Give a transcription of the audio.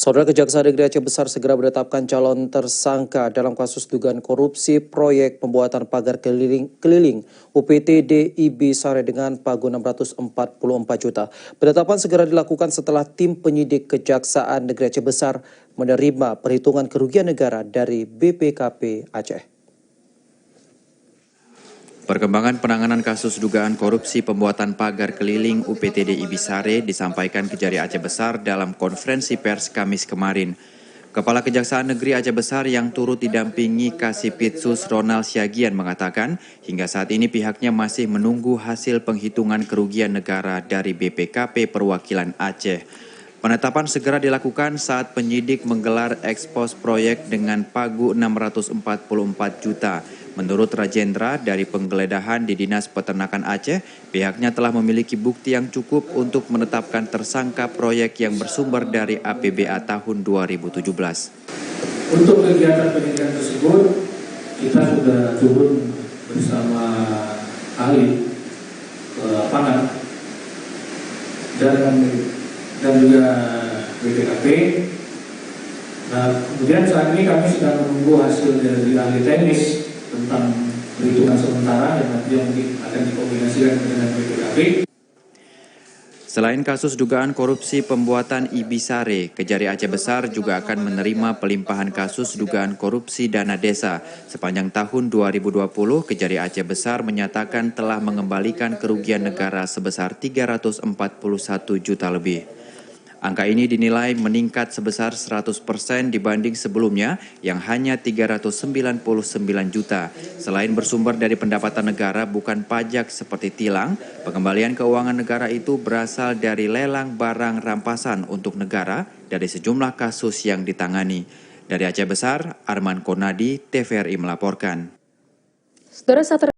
Saudara Kejaksaan Negeri Aceh Besar segera menetapkan calon tersangka dalam kasus dugaan korupsi proyek pembuatan pagar keliling UPT DIB Sare dengan pagu 644 juta. Penetapan segera dilakukan setelah tim penyidik Kejaksaan Negeri Aceh Besar menerima perhitungan kerugian negara dari BPKP Aceh. Perkembangan penanganan kasus dugaan korupsi pembuatan pagar keliling UPT DIB Sare disampaikan Kejari Aceh Besar dalam konferensi pers Kamis kemarin. Kepala Kejaksaan Negeri Aceh Besar yang turut didampingi Kasipitsus Ronald Syagian mengatakan hingga saat ini pihaknya masih menunggu hasil penghitungan kerugian negara dari BPKP Perwakilan Aceh. Penetapan segera dilakukan saat penyidik menggelar ekspos proyek dengan pagu 644 juta. Menurut Rajendra, dari penggeledahan di Dinas Peternakan Aceh, pihaknya telah memiliki bukti yang cukup untuk menetapkan tersangka proyek yang bersumber dari APBA tahun 2017. Untuk kegiatan penyidikan tersebut, kita sudah turun bersama ahli ke lapangan dan juga BPKP. Nah, kemudian saat ini kami sedang menunggu hasil dari ahli teknis tentang perhitungan sementara yang nanti mungkin akan dikombinasikan dengan BPKP. Selain kasus dugaan korupsi pembuatan IB Sare, Kejari Aceh Besar juga akan menerima pelimpahan kasus dugaan korupsi dana desa. Sepanjang tahun 2020, Kejari Aceh Besar menyatakan telah mengembalikan kerugian negara sebesar 341 juta lebih. Angka ini dinilai meningkat sebesar 100% dibanding sebelumnya yang hanya 399 juta. Selain bersumber dari pendapatan negara bukan pajak seperti tilang, pengembalian keuangan negara itu berasal dari lelang barang rampasan untuk negara dari sejumlah kasus yang ditangani. Dari Aceh Besar, Arman Konadi, TVRI melaporkan.